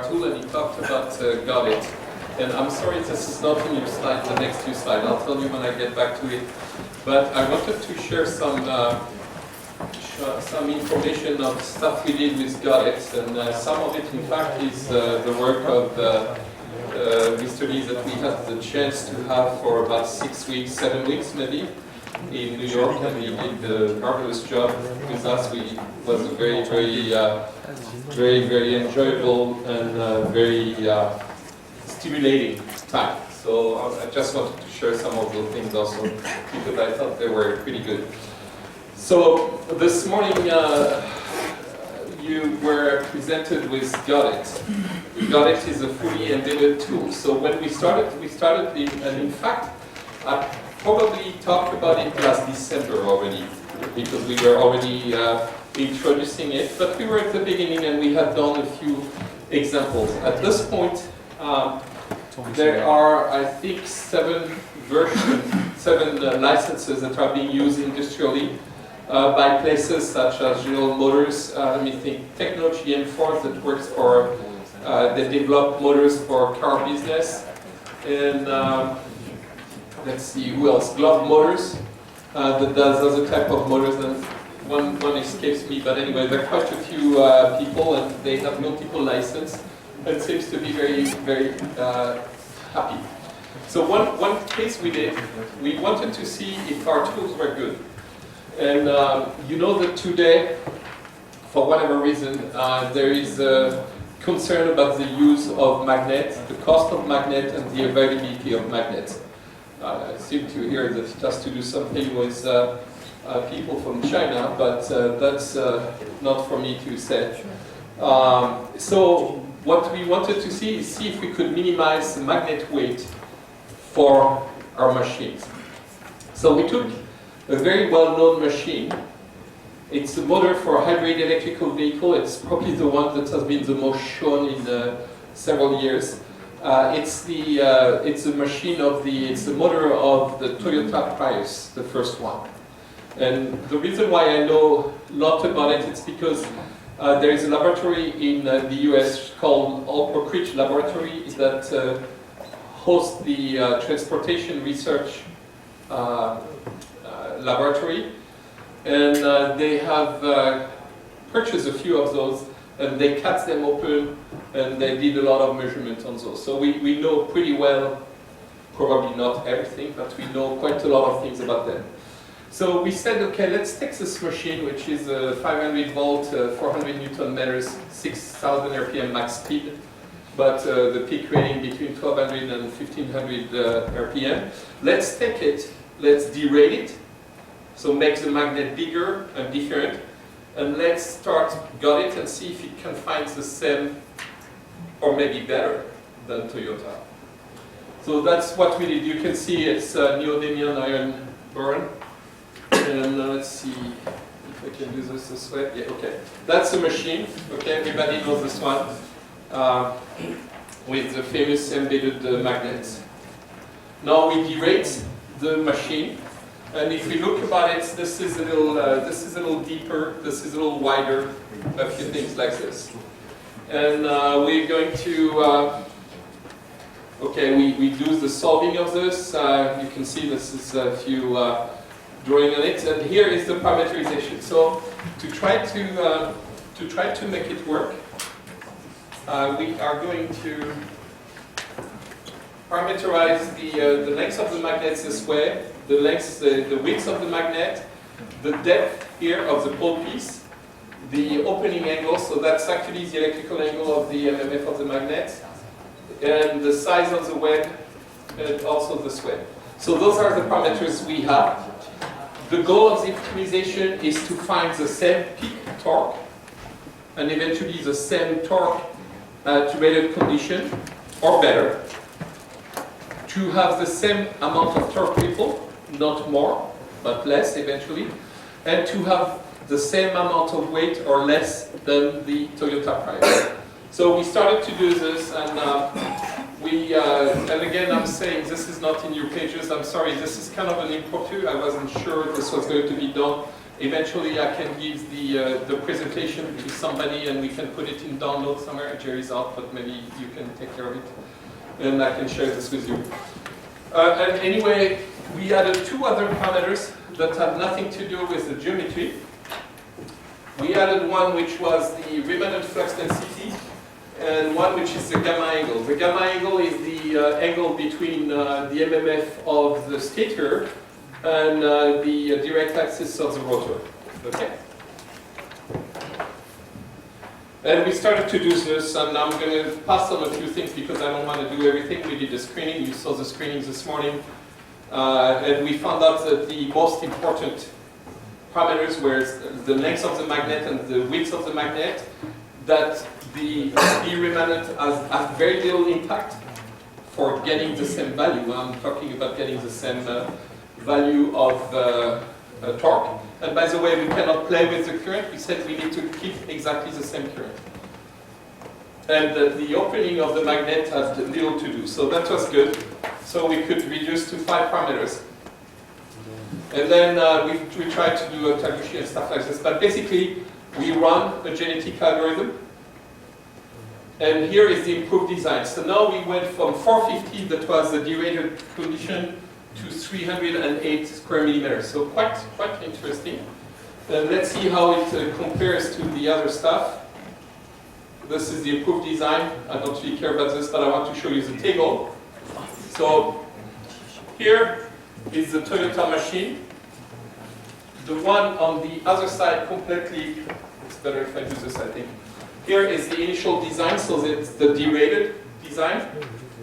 tool, and he talked about got it. And I'm sorry this is not in your slide, the next two slides. I'll tell you when I get back to it. But I wanted to share some information of stuff we did with Got It, and some of it, in fact, is the work of Mr. Lee that we had the chance to have for about 6 weeks, 7 weeks maybe, in New York, and he did a marvelous job with us. It was a very enjoyable and very stimulating time. So I just wanted to share some of those things also because I thought they were pretty good. So this morning you were presented with Got It. Got It is a fully embedded tool. So when we started and in fact, I probably talked about it last December already because we were already introducing it, but we were at the beginning and we had done a few examples. At this point, there are, I think, 7 licenses that are being used industrially by places such as General Motors. Let me think, Technology M4 that works for, they develop motors for car business. And let's see, who else? Glove Motors that does other type of motors. And one escapes me, but anyway, there are quite a few people and they have multiple licenses. It seems to be very happy. So one case we did, we wanted to see if our tools were good. And you know that today, for whatever reason, there is a concern about the use of magnets, the cost of magnets and the availability of magnets. I seem to hear that it has to do something with people from China, but that's not for me to say. So what we wanted to see is if we could minimize the magnet weight for our machines. So we took a very well-known machine. It's a motor for a hybrid electrical vehicle. It's probably the one that has been the most shown in several years. It's a machine of it's the motor of the Toyota Prius, the first one. And the reason why I know a lot about it, it's because there is a laboratory in the US called Oak Ridge Laboratory that hosts the transportation research laboratory. And they have purchased a few of those and they cut them open and they did a lot of measurements on those. So we know pretty well, probably not everything, but we know quite a lot of things about them. So we said, okay, let's take this machine, which is a 500 volt, 400 Newton meters, 6,000 RPM max speed, but the peak rating between 1200 and 1500 RPM. Let's take it, let's derate it, so make the magnet bigger and different, and let's start Got It and see if it can find the same, or maybe better than Toyota. So that's what we did. You can see it's neodymium iron boron. And let's see if I can do this way. Yeah, okay. That's the machine. Okay, everybody knows this one with the famous embedded magnets. Now we derate the machine, and if we look about it, this is a little deeper. This is a little wider. A few things like this, and we're going to. Okay, we do the solving of this. You can see this is a few. Drawing on it, and here is the parameterization. So to try to make it work, we are going to parameterize the length of the magnets this way, the width of the magnet, the depth here of the pole piece, the opening angle. So that's actually the electrical angle of the MMF of the magnet, and the size of the web, and also this way. So those are the parameters we have. The goal of the optimization is to find the same peak torque and eventually the same torque to rated condition, or better, to have the same amount of torque ripple, not more, but less eventually, and to have the same amount of weight or less than the Toyota Prius. So we started to do this, and and again, I'm saying this is not in your pages. I'm sorry, this is kind of an impromptu. I wasn't sure this was going to be done Eventually, I can give the presentation to somebody and we can put it in download somewhere. Jerry's out, but maybe you can take care of it. And I can share this with you. And anyway, we added two other parameters that had nothing to do with the geometry. We added one which was the remanent flux density, and one which is the gamma angle. The gamma angle is the angle between the MMF of the stator and the direct axis of the rotor. Okay? And we started to do this, and I'm going to pass on a few things because I don't want to do everything. We did the screening. You saw the screening this morning. And we found out that the most important parameters were the length of the magnet and the width of the magnet, that the remanent has very little impact for getting the same value. I'm talking about getting the same value of torque. And by the way, we cannot play with the current. We said we need to keep exactly the same current. And the opening of the magnet has little to do. So that was good. So we could reduce to 5 parameters. And then we tried to do a Taguchi and stuff like this. But basically, we run a genetic algorithm. And here is the improved design. So now we went from 450, that was the derated condition, to 308 square millimeters. So quite interesting. And let's see how it compares to the other stuff. This is the improved design. I don't really care about this, but I want to show you the table. So here is the Toyota machine. The one on the other side completely, it's better if I do this, I think. Here is the initial design, so it's the derated design.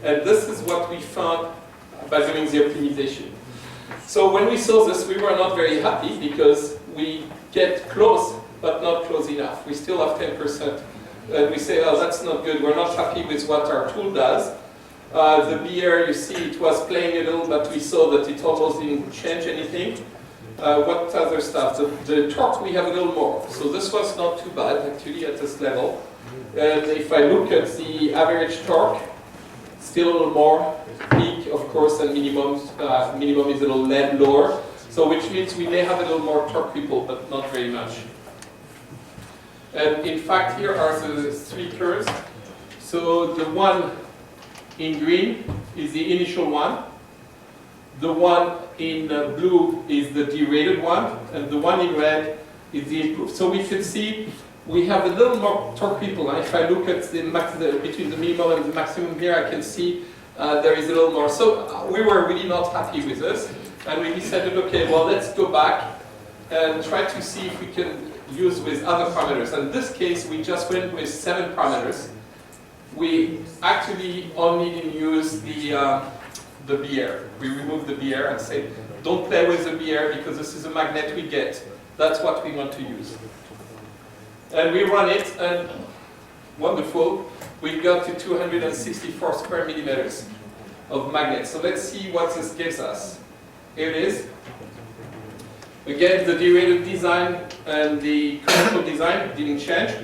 And this is what we found by doing the optimization. So when we saw this, we were not very happy because we get close, but not close enough. We still have 10%. And we say, oh, that's not good. We're not happy with what our tool does. The BR, you see, it was playing a little, but we saw that it almost didn't change anything. What other stuff? The torque, we have a little more. So this was not too bad, actually, at this level. And if I look at the average torque, still a little more. Peak, of course, and minimum. Minimum is a little lower. So which means we may have a little more torque ripple, but not very much. And in fact, here are the 3 curves. So the one in green is the initial one. The one in blue is the derated one. And the one in red is the improved. So we can see we have a little more torque ripple. And if I look at between the minimum and the maximum here, I can see there is a little more. So we were really not happy with this. And we decided, okay, well, let's go back and try to see if we can use with other parameters. And in this case, we just went with 7 parameters. We actually only didn't use the BR. We removed the BR and said, don't play with the BR because this is a magnet we get. That's what we want to use. And we run it, and wonderful, we got to 264 square millimeters of magnet. So let's see what this gives us. Here it is. Again, the derated design and the commercial design didn't change,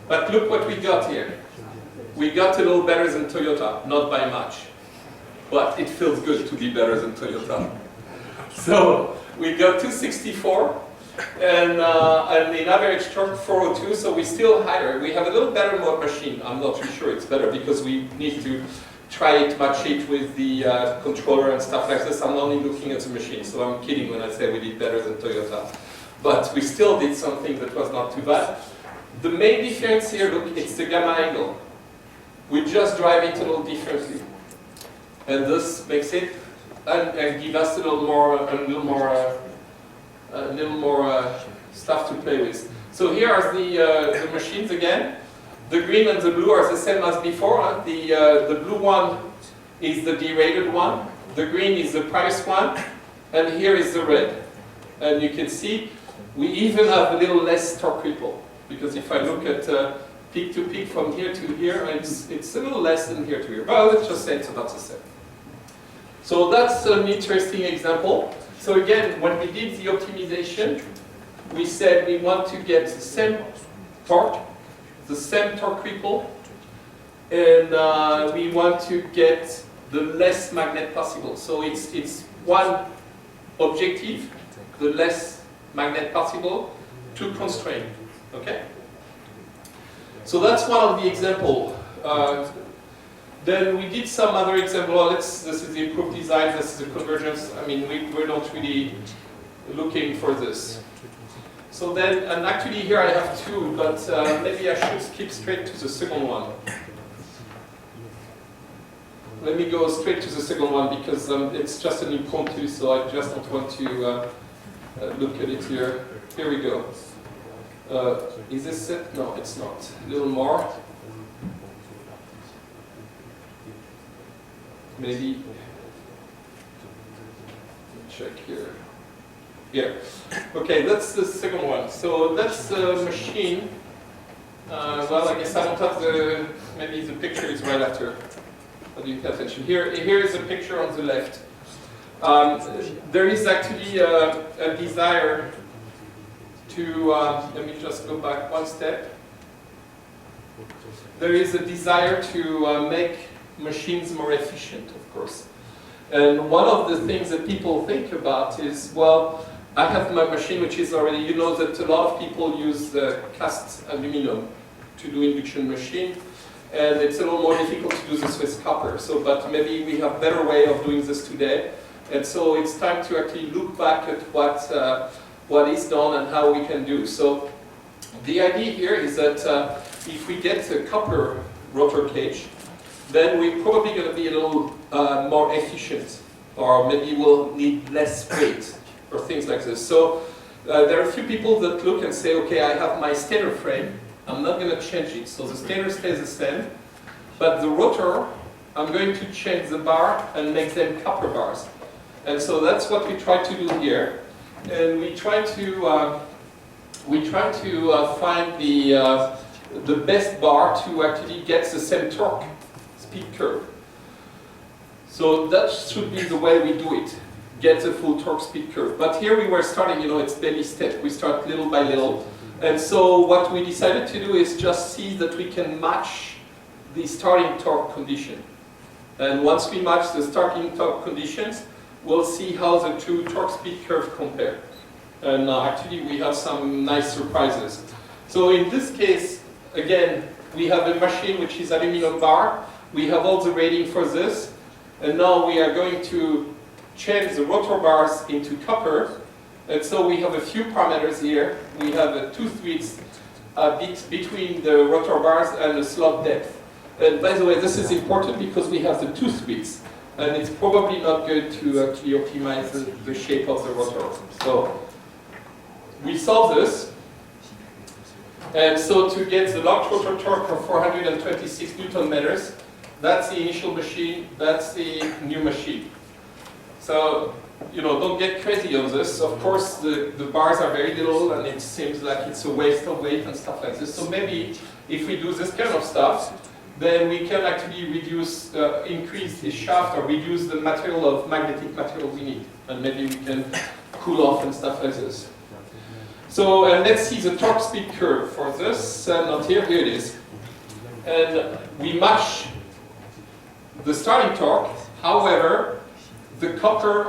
but look what we got here. We got a little better than Toyota, not by much, but it feels good to be better than Toyota. So we got 264, and in average torque 402, so we still higher. We have a little better mode machine. I'm not really sure it's better because we need to try it, match it with the controller and stuff like this. I'm only looking at the machine, so I'm kidding when I say we did better than Toyota. But we still did something that was not too bad. The main difference here, look, it's the gamma angle. We just drive it a little differently. And this makes it, and give us a little more stuff to play with. So here are the machines again. The green and the blue are the same as before. Huh? The blue one is the derated one. The green is the price one. And here is the red. And you can see we even have a little less torque ripple. Because if I look at peak to peak from here to here, it's a little less than here to here. Well, let's just say it's about the same. So that's an interesting example. So again, when we did the optimization, we said we want to get the same torque, the same torque ripple, and we want to get the less magnet possible. So it's one objective, the less magnet particle to constrain. Okay? So that's one of the examples. Then we did some other example. Well, this is the improved design, this is the convergence. I mean, we're not really looking for this. So then, and actually here I have two, but maybe I should skip straight to the second one. Let me go straight to the second one because it's just an impromptu, so I just don't want to look at it here. Here we go. Is this it? No, it's not. A little more. Maybe. Check here. Here. Okay, that's the second one. So that's the machine. Well, I guess I don't have the. Maybe the picture is right after. But you pay attention. Here is a picture on the left. There is actually a desire to. Let me just go back one step. There is a desire to make machines more efficient, of course. And one of the things that people think about is, well, I have my machine which is already, you know that a lot of people use cast aluminum to do induction machine, and it's a little more difficult to do this with copper. So, but maybe we have better way of doing this today. And so it's time to actually look back at what is done and how we can do. So the idea here is that if we get a copper rotor cage, then we're probably going to be a little more efficient, or maybe we'll need less weight, or things like this. So there are a few people that look and say, okay, I have my stator frame, I'm not going to change it, so the stator stays the same, but the rotor, I'm going to change the bar and make them copper bars. And so that's what we try to do here, and we try to find the best bar to actually get the same torque speed curve. So that should be the way we do it, get the full torque speed curve. But here we were starting, you know, it's baby step. We start little by little. And so what we decided to do is just see that we can match the starting torque condition. And once we match the starting torque conditions, we'll see how the two torque speed curves compare. And actually we have some nice surprises. So in this case, again, we have a machine which is aluminum bar. We have all the rating for this, and now we are going to change the rotor bars into copper. And so we have a few parameters here. We have a tooth width between the rotor bars and the slot depth. And by the way, this is important because we have the tooth width, and it's probably not good to actually optimize the shape of the rotor. So we solve this. And so to get the locked rotor torque of 426 Newton meters, that's the initial machine, that's the new machine. So, you know, don't get crazy on this. Of course, the bars are very little and it seems like it's a waste of weight and stuff like this. So maybe if we do this kind of stuff, then we can actually reduce, increase the shaft or reduce the material of magnetic material we need. And maybe we can cool off and stuff like this. So, and let's see the torque speed curve for this. Not here, here it is. And we match the starting torque. However, the copper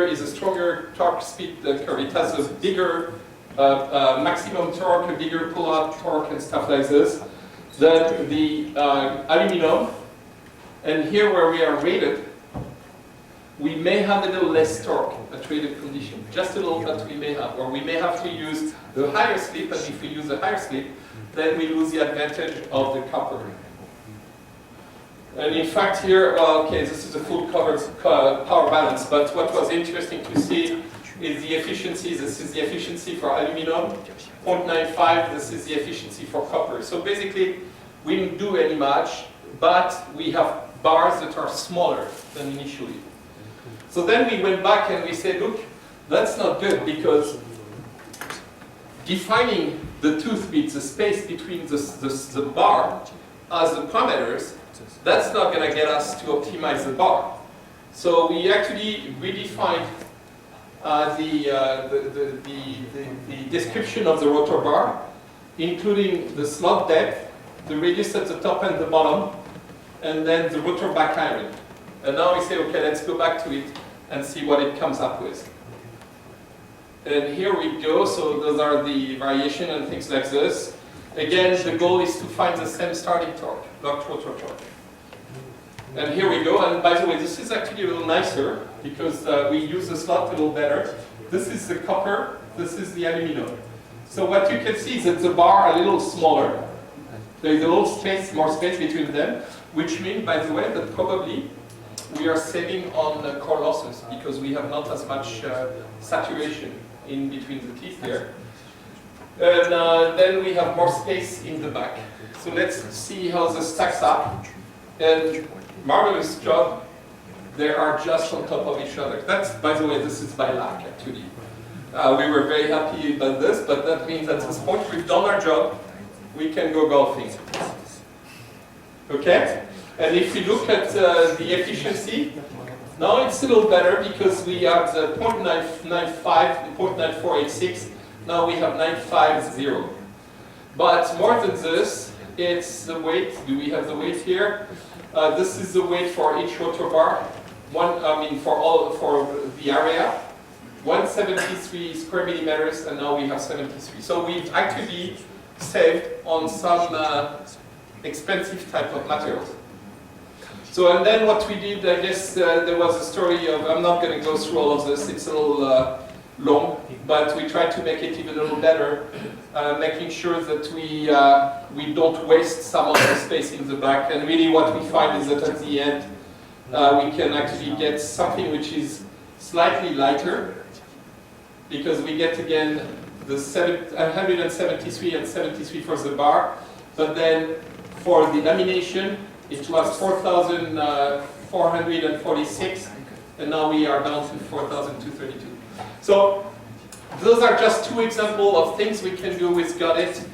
is a stronger torque speed curve. It has a bigger maximum torque, a bigger pull-out torque and stuff like this than the aluminum. And here where we are rated, we may have a little less torque at rated condition. Just a little, but we may have. Or we may have to use the higher slip, and if we use the higher slip, then we lose the advantage of the copper. And in fact here, well, okay, this is a full power balance, but what was interesting to see is the efficiency. This is the efficiency for aluminum, 0.95, this is the efficiency for copper. So basically, we didn't do any much, but we have bars that are smaller than initially. So then we went back and we said, look, that's not good because defining the tooth width, the space between the bar as the parameters, that's not going to get us to optimize the bar. So we actually redefined the description of the rotor bar, including the slot depth, the radius at the top and the bottom, and then the rotor back iron. And now we say, okay, let's go back to it and see what it comes up with. And here we go, so those are the variation and things like this. Again, the goal is to find the same starting torque, locked rotor torque. And here we go, and by the way, this is actually a little nicer because we use the slot a little better. This is the copper, this is the aluminum. So what you can see is that the bar are a little smaller. There is a little space, more space between them, which means, by the way, that probably we are saving on core losses because we have not as much saturation in between the teeth there. And then we have more space in the back. So let's see how this stacks up. And marvelous job. They are just on top of each other. That's, by the way, this is by luck, actually. We were very happy about this, but that means at this point we've done our job. We can go golfing. Okay? And if we look at the efficiency, now it's a little better because we have the 0.995 and 0.9486. Now we have 950. But more than this, it's the weight. Do we have the weight here? This is the weight for each rotor bar. For the area. 173 square millimeters, and now we have 73. So we've actually saved on some expensive type of materials. So, and then what we did, I guess there was a story of, I'm not going to go through all of this, it's a little long, but we tried to make it even a little better, making sure that we don't waste some of the space in the back. And really what we find is that at the end, we can actually get something which is slightly lighter, because we get again the 173 and 73 for the bar, but then for the lamination, it was 4,446, and now we are down to 4,232. So those are just two examples of things we can do with Got It,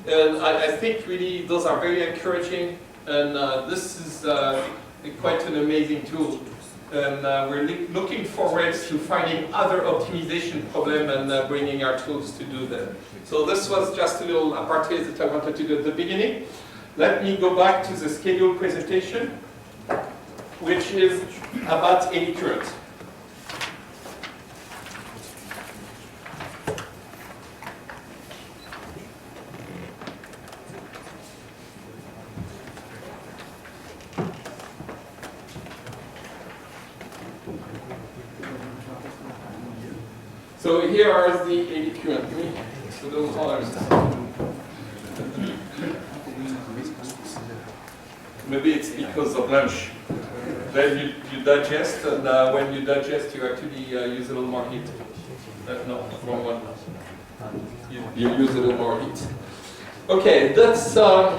and I think really those are very encouraging, and this is quite an amazing tool. And we're looking forward to finding other optimization problems and bringing our tools to do them. So this was just a little apartheid that I wanted to do at the beginning. Let me go back to the scheduled presentation, which is about eddy current. So here are the eddy current. So those colors. Maybe it's because of lunch. Then you digest, and when you digest, you actually use a little more heat. No, wrong one. You use a little more heat. Okay, that's about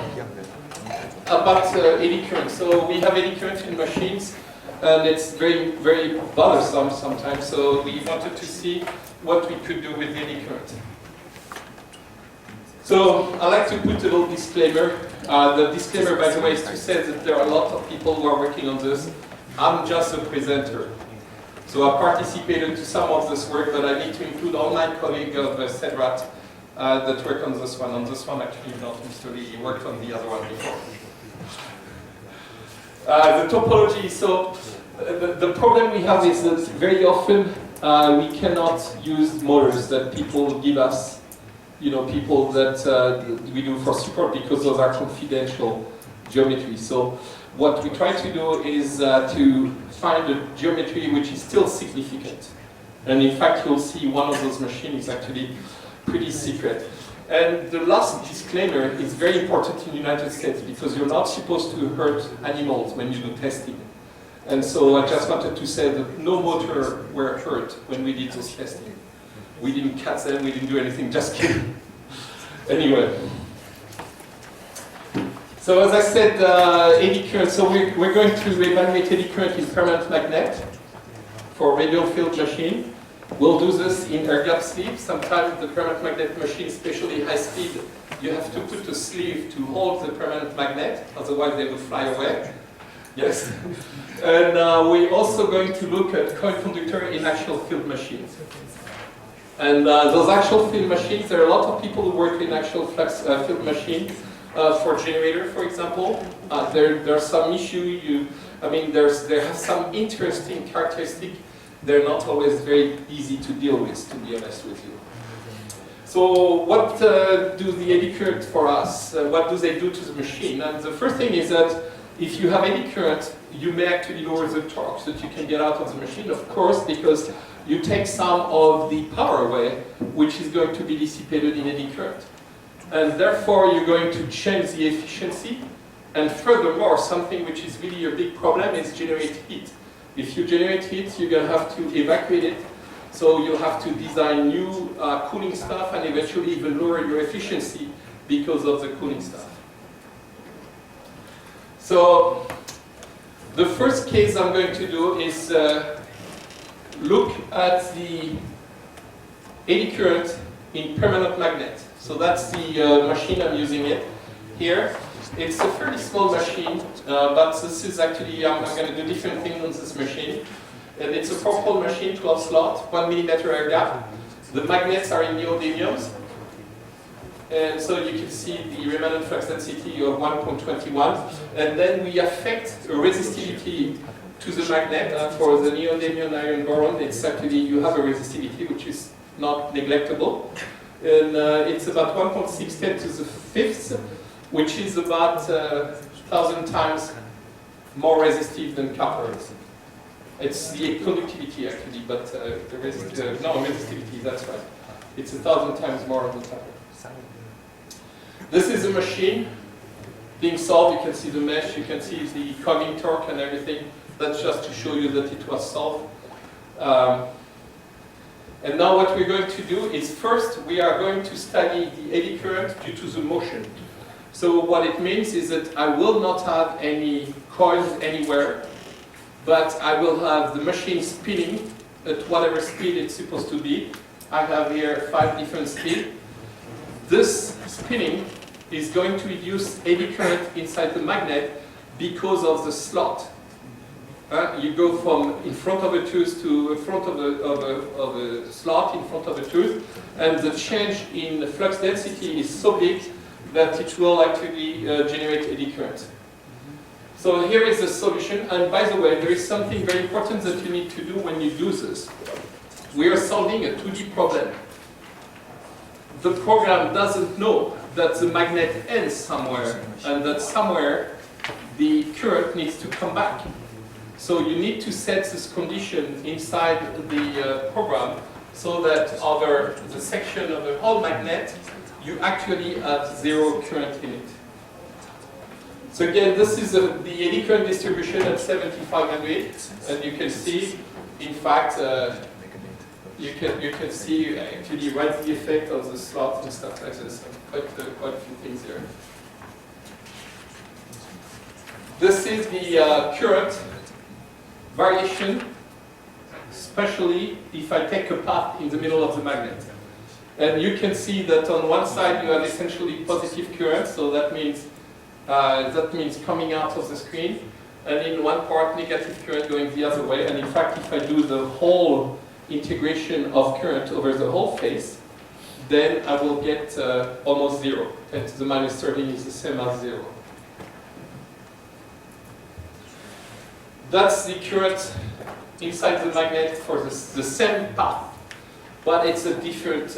eddy current. So we have eddy current in machines, and it's very, very bothersome sometimes. So we wanted to see what we could do with eddy current. So I like to put a little disclaimer. The disclaimer, by the way, is to say that there are a lot of people who are working on this. I'm just a presenter. So I participated to some of this work, but I need to include all my colleagues of CEDRAT that work on this one. On this one, actually, not Mr. Lee, he worked on the other one before. The topology, so the problem we have is that very often we cannot use motors that people give us, people that we do for support, because those are confidential geometry. So what we try to do is to find a geometry which is still significant. And in fact, you'll see one of those machines is actually pretty secret. And the last disclaimer is very important in the United States, because you're not supposed to hurt animals when you do testing. And so I just wanted to say that no motor were hurt when we did this testing. We didn't cut them, we didn't do anything, just kidding. Anyway. So as I said, eddy current, so we're going to evaluate eddy current in permanent magnet for radial field machine. We'll do this in air gap sleeve. Sometimes the permanent magnet machine, especially high speed, you have to put a sleeve to hold the permanent magnet, otherwise they will fly away. Yes. And we're also going to look at coil conductor in axial field machines. And those axial field machines, there are a lot of people who work in axial flux field machine for generator, for example. There's some issue. There have some interesting characteristic they're not always very easy to deal with, to be honest with you. So what do the eddy current for us? What do they do to the machine? And the first thing is that if you have eddy current, you may actually lower the torque that you can get out of the machine, of course, because you take some of the power away, which is going to be dissipated in eddy current. And therefore, you're going to change the efficiency. And furthermore, something which is really a big problem is generate heat. If you generate heat, you're going to have to evacuate it. So you'll have to design new cooling stuff and eventually even lower your efficiency because of the cooling stuff. So the first case I'm going to do is look at the eddy current in permanent magnet. So that's the machine I'm using it here. It's a fairly small machine, but this is actually, I'm going to do different things on this machine. And it's a 4-pole machine, 12 slot, 1 millimeter air gap. The magnets are in neodymiums. And so you can see the remnant flux density of 1.21. And then we affect a resistivity to the magnet. For the neodymium iron boron, it's actually, you have a resistivity which is not neglectable. And it's about 1.610 to the fifth, which is about 1,000 times more resistive than copper. It's the conductivity actually, but the resistivity, that's right. It's 1,000 times more than copper. This is a machine being solved. You can see the mesh, you can see the cogging torque and everything. That's just to show you that it was solved. And now what we're going to do is first we are going to study the eddy current due to the motion. So what it means is that I will not have any coils anywhere, but I will have the machine spinning at whatever speed it's supposed to be. I have here 5 different speeds. This spinning is going to induce eddy current inside the magnet because of the slot. You go from in front of a tooth to in front of a slot in front of a tooth, and the change in the flux density is so big that it will actually generate eddy current. So here is the solution, and by the way, there is something very important that you need to do when you do this. We are solving a 2D problem. The program doesn't know that the magnet ends somewhere, and that somewhere the current needs to come back. So you need to set this condition inside the program so that over the section of the whole magnet, you actually have 0 current in it. So again, this is the eddy current distribution at 7500, and you can see, in fact, you can see actually right the effect of the slots and stuff like this. Quite a few things here. This is the current variation, especially if I take a path in the middle of the magnet. And you can see that on one side you have essentially positive current, so that means coming out of the screen, and in one part negative current going the other way. And in fact, if I do the whole integration of current over the whole face, then I will get almost 0. 10 to the minus 13 is the same as 0. That's the current inside the magnet for the same path, but it's a different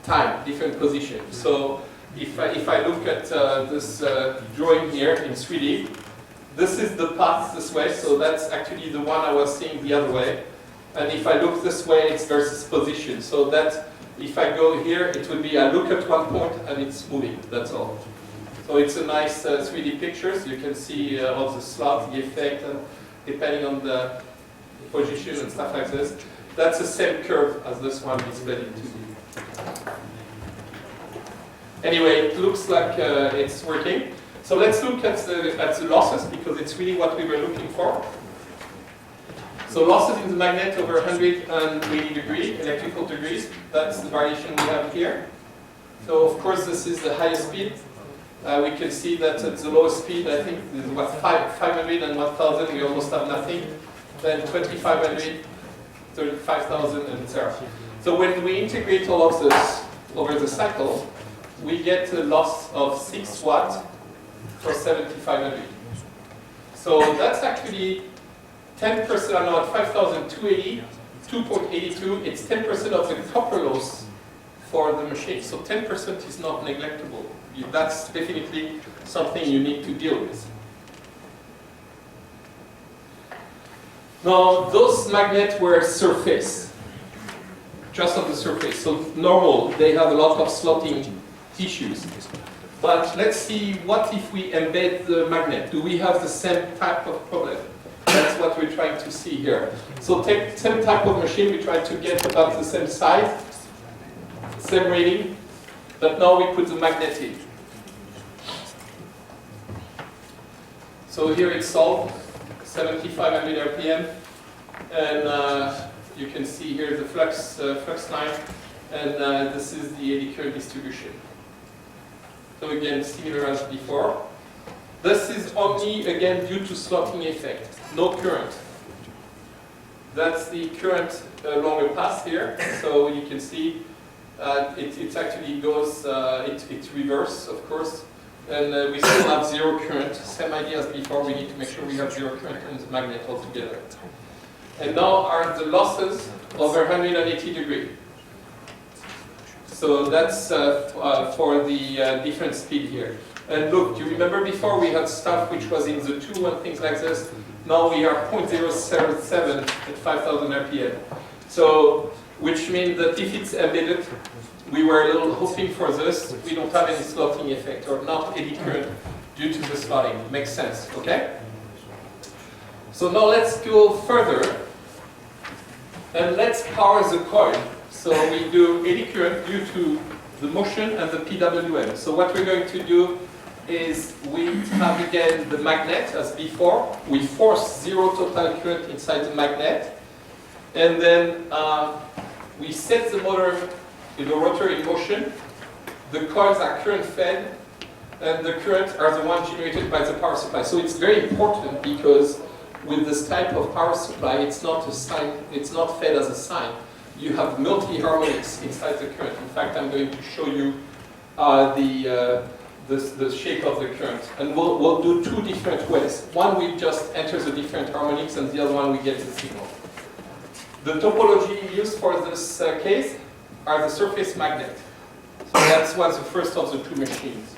time, different position. So if I look at this drawing here in 3D, this is the path this way, so that's actually the one I was seeing the other way. And if I look this way, it's versus position. So that if I go here, it would be I look at one point and it's moving, that's all. So it's a nice 3D picture, so you can see all the slots, the effect, and depending on the position and stuff like this. That's the same curve as this one displayed in 2D. Anyway, it looks like it's working. So let's look at the losses, because it's really what we were looking for. So losses in the magnet over 180 degrees, electrical degrees, that's the variation we have here. So of course this is the highest speed. We can see that at the lowest speed, I think, is what, 500 and 1000, we almost have nothing. Then 2500, 35,000, and etc. So when we integrate all of this over the cycle, we get a loss of 6 watts for 7500. So that's actually 10%, now at 5,280, 2.82, it's 10% of the copper loss for the machine. So 10% is not neglectable. That's definitely something you need to deal with. Now, those magnets were surface, just on the surface. So normal, they have a lot of slotting issues. But let's see, what if we embed the magnet? Do we have the same type of problem? That's what we're trying to see here. So take same type of machine, we try to get about the same size, same rating, but now we put the magnet in. So here it's solved, 7,500 RPM, and you can see here the flux line, and this is the eddy current distribution. So again, similar as before. This is only, again, due to slotting effect, no current. That's the current longer pass here, so you can see it actually goes, it's reverse, of course, and we still have zero current. Same idea as before, we need to make sure we have zero current on the magnet altogether. And now are the losses over 180 degrees. So that's for the different speed here. And look, do you remember before we had stuff which was in the 2 and things like this? Now we are 0.077 at 5,000 RPM. So, which means that if it's embedded, we were a little hoping for this, we don't have any slotting effect or not eddy current due to the slotting. Makes sense, okay? So now let's go further and let's power the coil. So we do eddy current due to the motion and the PWM. So what we're going to do is we have again the magnet as before. We force zero total current inside the magnet. And then we set the motor, the rotor in motion. The coils are current fed, and the current are the ones generated by the power supply. So it's very important because with this type of power supply, it's not a sine, it's not fed as a sine. You have multi-harmonics inside the current. In fact, I'm going to show you the shape of the current. And we'll do 2 different ways. One, we just enter the different harmonics, and the other one, we get the signal. The topology used for this case are the surface magnet. So that was the first of the 2 machines.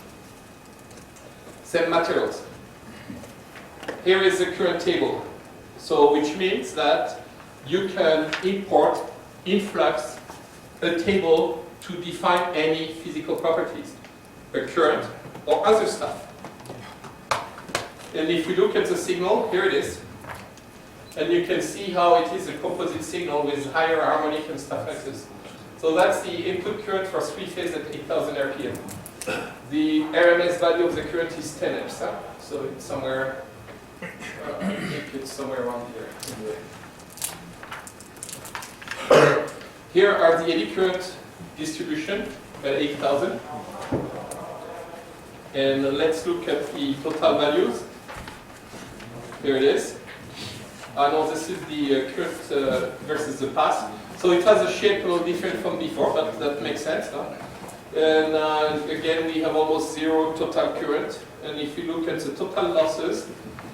Same materials. Here is the current table. So which means that you can import in Flux a table to define any physical properties, a current or other stuff. And if we look at the signal, here it is. And you can see how it is a composite signal with higher harmonic and stuff like this. So that's the input current for 3-phase at 8,000 RPM. The RMS value of the current is 10 amps. Huh? So it's somewhere, I think it's somewhere around here. Anyway. Here are the eddy current distribution at 8,000. And let's look at the total values. Here it is. No, this is the current versus the pass. So it has a shape a little different from before, but that makes sense. Huh? And again, we have almost zero total current. And if you look at the total losses,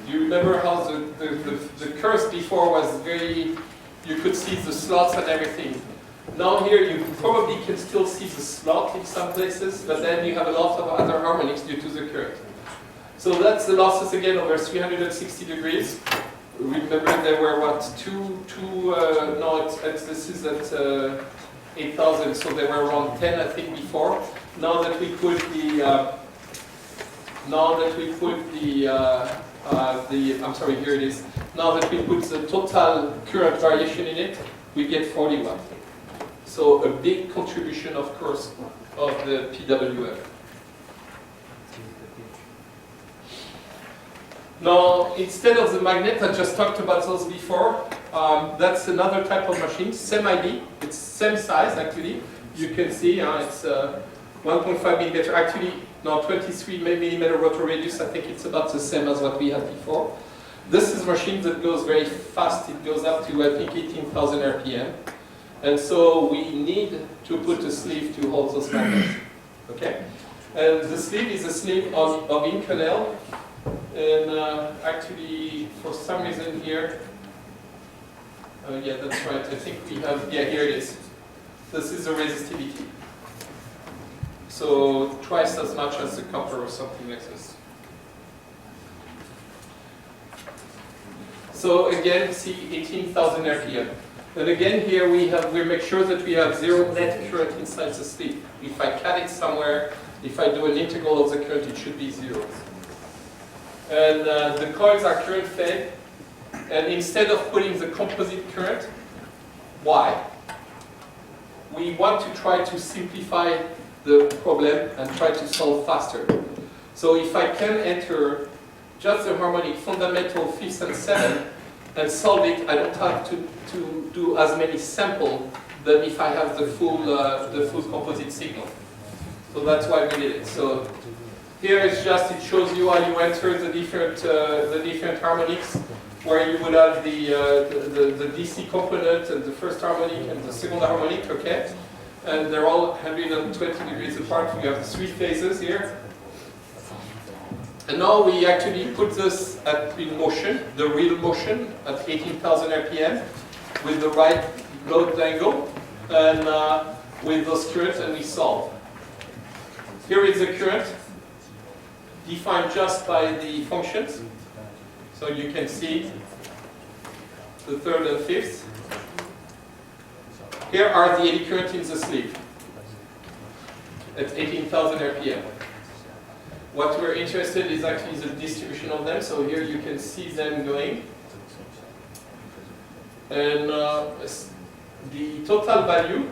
do you remember how the curve before was very, you could see the slots and everything. Now here you probably can still see the slot in some places, but then you have a lot of other harmonics due to the current. So that's the losses again over 360 degrees. Remember there were what, this is at 8,000, so they were around 10 I think before. Now that we put I'm sorry, here it is. Now that we put the total current variation in it, we get 41. So a big contribution, of course, of the PWM. Now, instead of the magnet, I just talked about those before. That's another type of machine, same ID. It's same size, actually. You can see it's 1.5 millimeter. Actually, no, 23 millimeter rotor radius. I think it's about the same as what we had before. This is a machine that goes very fast. It goes up to, I think, 18,000 RPM. And so we need to put a sleeve to hold those magnets. Okay? And the sleeve is a sleeve of Inconel. And actually, for some reason here, Yeah, that's right. I think we have, yeah, here it is. This is the resistivity. So twice as much as the copper or something like this. So again, see 18,000 RPM. And again, here we make sure that we have zero net current inside the sleeve. If I cut it somewhere, if I do an integral of the current, it should be zero. And the coils are current fed. And instead of putting the composite current, why? We want to try to simplify the problem and try to solve faster. So if I can enter just the harmonic fundamental 5th and 7th and solve it, I don't have to do as many samples than if I have the full composite signal. So that's why we did it. So here it's just, it shows you how you enter the different harmonics, where you would have the DC component and the first harmonic and the second harmonic, okay? And they're all 120 degrees apart. We have the 3 phases here. And now we actually put this in motion, the real motion at 18,000 RPM with the right load angle and with those currents, and we solve. Here is the current defined just by the functions. So you can see the 3rd and 5th. Here are the eddy current in the sleeve at 18,000 RPM. What we're interested in is actually the distribution of them. So here you can see them going. And the total value,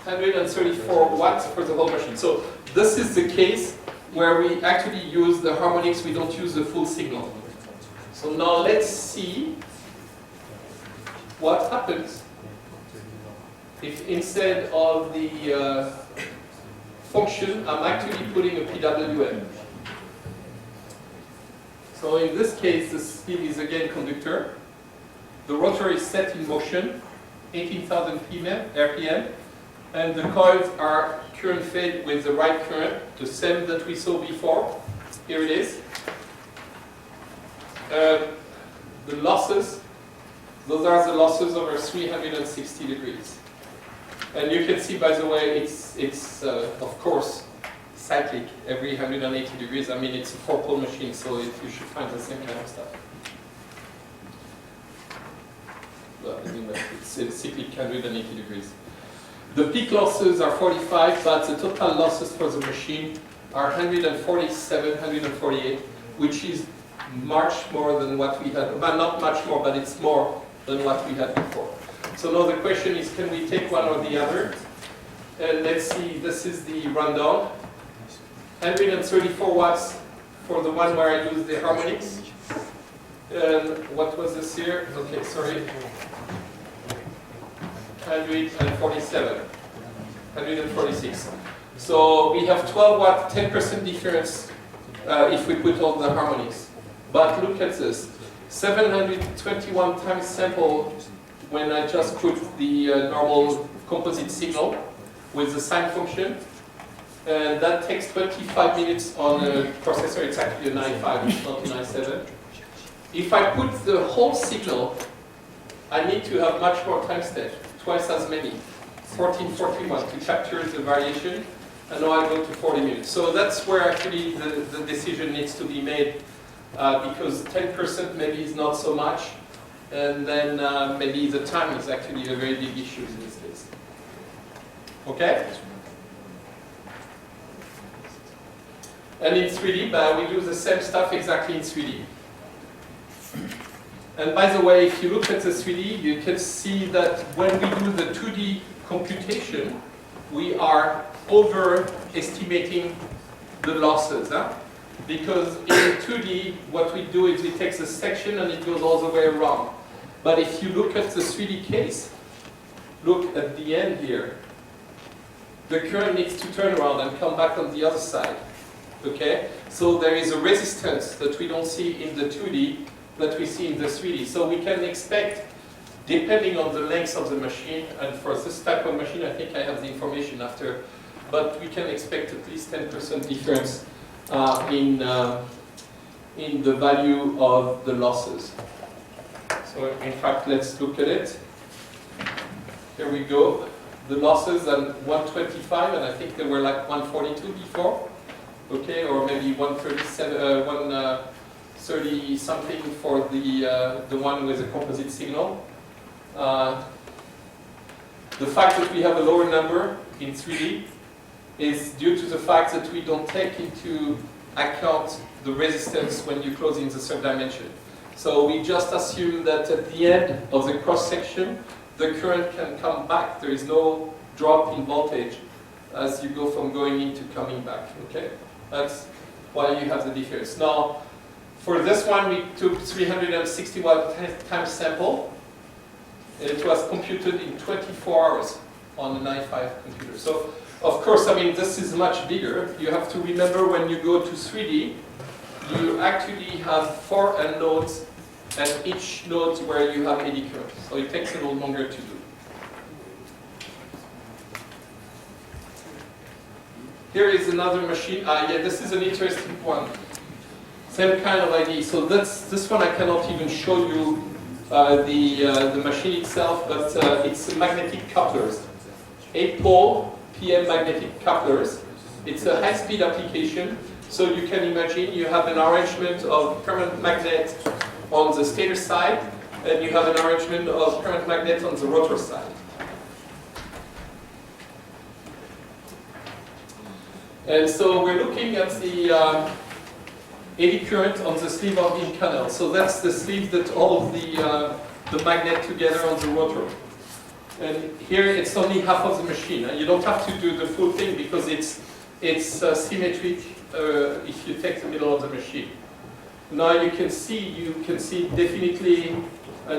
134 watts for the whole machine. So this is the case where we actually use the harmonics, we don't use the full signal. So now let's see what happens if instead of the function, I'm actually putting a PWM. So in this case, the sleeve is again conductor. The rotor is set in motion, 18,000 RPM, and the coils are current fed with the right current, the same that we saw before. Here it is. The losses, those are the losses over 360 degrees. And you can see, by the way, it's of course cyclic every 180 degrees. I mean, it's a 4-pole machine, so you should find the same kind of stuff. Well, it's cyclic 180 degrees. The peak losses are 45, but the total losses for the machine are 147, 148, which is much more than what we had. Well, not much more, but it's more than what we had before. So now the question is, can we take one or the other? And let's see, this is the rundown. 134 watts for the one where I use the harmonics. And what was this here? Okay, sorry. 147, 146. So we have 12 watt, 10% difference if we put all the harmonics. But look at this, 721 times sample when I just put the normal composite signal with the sine function. And that takes 25 minutes on a processor. It's actually a 9.5, it's not a 9.7. If I put the whole signal, I need to have much more time step, twice as many, 1441 to capture the variation, and now I go to 40 minutes. So that's where actually the decision needs to be made, because 10% maybe is not so much, and then maybe the time is actually a very big issue in this case. Okay? And in 3D, but we do the same stuff exactly in 3D. And by the way, if you look at the 3D, you can see that when we do the 2D computation, we are overestimating the losses. Because in 2D, what we do is we take the section and it goes all the way around. But if you look at the 3D case, look at the end here. The current needs to turn around and come back on the other side. Okay? So there is a resistance that we don't see in the 2D that we see in the 3D. So we can expect, depending on the length of the machine, and for this type of machine, I think I have the information after, but we can expect at least 10% difference in the value of the losses. So in fact, let's look at it. Here we go. The losses at 125, and I think they were like 142 before. Okay, or maybe 137, 130 something for the one with a composite signal. The fact that we have a lower number in 3D is due to the fact that we don't take into account the resistance when you close in the third dimension. So we just assume that at the end of the cross-section, the current can come back. There is no drop in voltage as you go from going in to coming back. Okay, that's why you have the difference. Now, for this one, we took 360 watt times sample. It was computed in 24 hours on an i5 computer. So, of course, I mean, this is much bigger. You have to remember when you go to 3D, you actually have 4 nodes, and each node where you have eddy current. So it takes a little longer to do. Here is another machine. Yeah, this is an interesting one. Same kind of idea. So this one I cannot even show you the machine itself, but it's magnetic couplers. 8-pole PM magnetic couplers. It's a high-speed application. So you can imagine you have an arrangement of permanent magnet on the stator side, and you have an arrangement of permanent magnet on the rotor side. And so we're looking at the eddy current on the sleeve of the canal. So that's the sleeve that holds the magnet together on the rotor. And here it's only half of the machine. And you don't have to do the full thing because it's symmetric if you take the middle of the machine. Now you can see definitely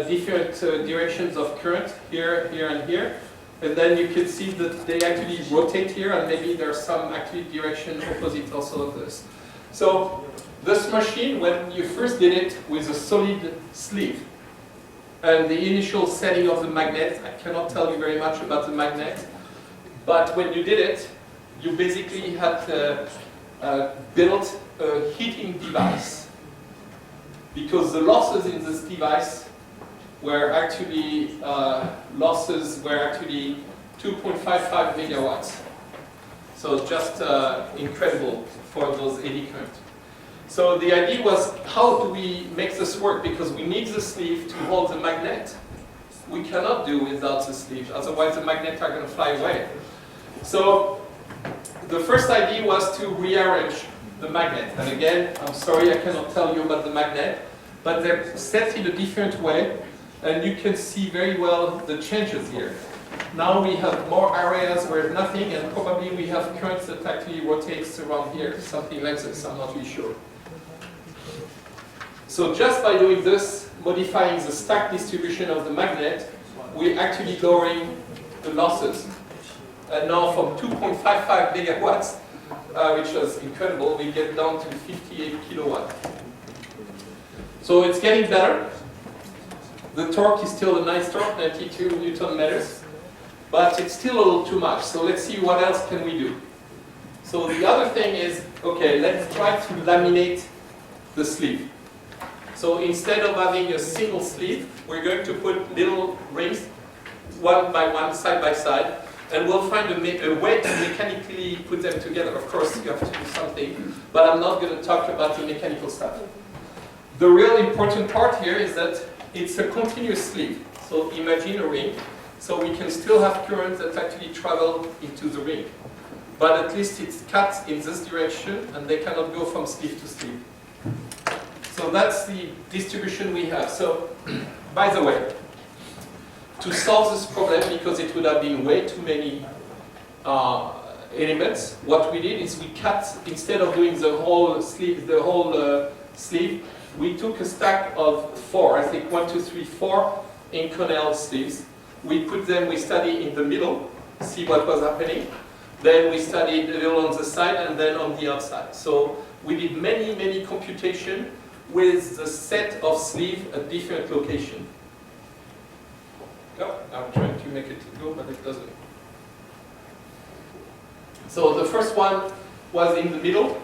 different directions of current here, here, and here. And then you can see that they actually rotate here, and maybe there's some actually direction opposite also of this. So this machine, when you first did it with a solid sleeve, and the initial setting of the magnet, I cannot tell you very much about the magnet, but when you did it, you basically had built a heating device, because the losses in this device were actually 2.55 megawatts. So just incredible for those eddy current. So the idea was, how do we make this work? Because we need the sleeve to hold the magnet. We cannot do without the sleeve, otherwise the magnets are going to fly away. So the first idea was to rearrange the magnet. And again, I'm sorry I cannot tell you about the magnet, but they're set in a different way, and you can see very well the changes here. Now we have more areas where nothing, and probably we have currents that actually rotates around here, something like this, I'm not really sure. So just by doing this, modifying the stack distribution of the magnet, we're actually lowering the losses. And now from 2.55 megawatts, which was incredible, we get down to 58 kilowatt. So it's getting better. The torque is still a nice torque, 92 Newton meters, but it's still a little too much. So let's see what else can we do. So the other thing is, okay, let's try to laminate the sleeve. So instead of having a single sleeve, we're going to put little rings, one by one, side by side, and we'll find a way to mechanically put them together. Of course, you have to do something, but I'm not going to talk about the mechanical stuff. The real important part here is that it's a continuous sleeve. So imagine a ring. So we can still have currents that actually travel into the ring. But at least it's cut in this direction, and they cannot go from sleeve to sleeve. So that's the distribution we have. So, by the way, to solve this problem, because it would have been way too many elements, what we did is we cut, instead of doing the whole sleeve, we took a stack of 4, I think 1, 2, 3, 4 Inconel sleeves. We put them, we studied in the middle, see what was happening. Then we studied a little on the side and then on the outside. So we did many, many computation with the set of sleeve at different location. Oh, I'm trying to make it go, but it doesn't. So the first one was in the middle,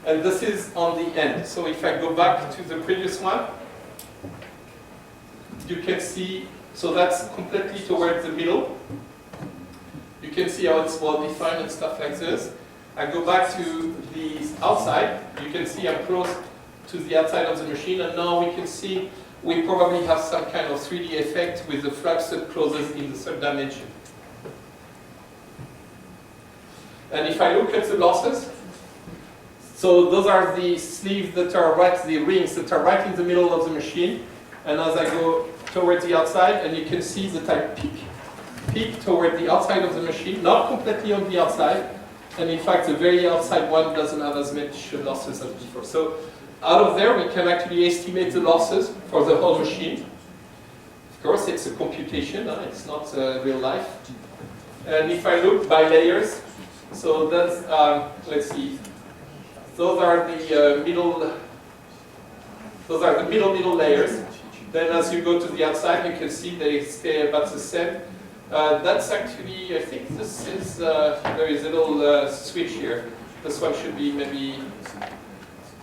and this is on the end. So if I go back to the previous one, you can see, so that's completely towards the middle. You can see how it's well defined and stuff like this. I go back to the outside. You can see I'm close to the outside of the machine, and now we can see we probably have some kind of 3D effect with the flux that closes in the third dimension. And if I look at the losses, so those are the sleeves that are right, the rings that are right in the middle of the machine. And as I go towards the outside, and you can see that I peak toward the outside of the machine, not completely on the outside. And in fact, the very outside one doesn't have as much losses as before. So out of there, we can actually estimate the losses for the whole machine. Of course, it's a computation, it's not real life. And if I look by layers, so that's, let's see, those are the middle layers. Then as you go to the outside, you can see they stay about the same. That's actually, I think this is, there is a little switch here. This one should be maybe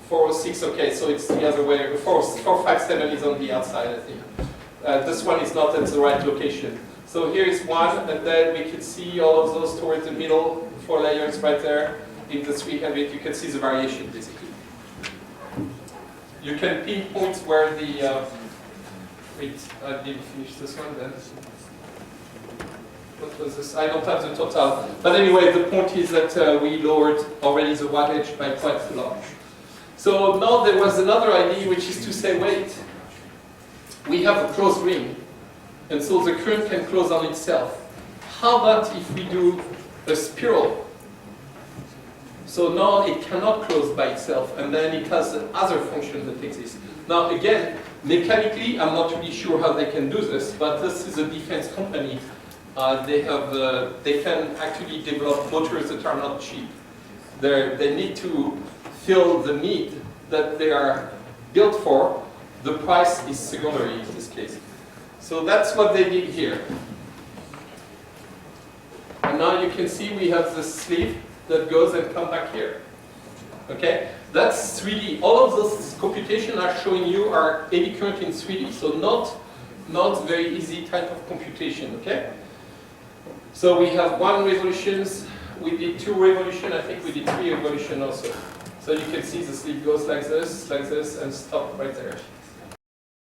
406, okay, so it's the other way. 457 is on the outside, I think. This one is not at the right location. So here is one, and then we can see all of those towards the middle, 4 layers right there. In the 300, you can see the variation, basically. You can pinpoint where the, wait, I didn't finish this one then. What was this? I don't have the total. But anyway, the point is that we lowered already the wattage by quite a lot. So now there was another idea, which is to say, wait, we have a closed ring, and so the current can close on itself. How about if we do a spiral? So now it cannot close by itself, and then it has other function that exists. Now again, mechanically, I'm not really sure how they can do this, but this is a defense company. They can actually develop motors that are not cheap. They need to fill the need that they are built for. The price is secondary in this case. So that's what they did here. And now you can see we have this sleeve that goes and comes back here. Okay? That's 3D. All of those computations are showing you are eddy current in 3D. So not very easy type of computation. Okay? So we have 1 revolution. We did 2 revolutions. I think we did 3 revolutions also. So you can see the sleeve goes like this, and stop right there.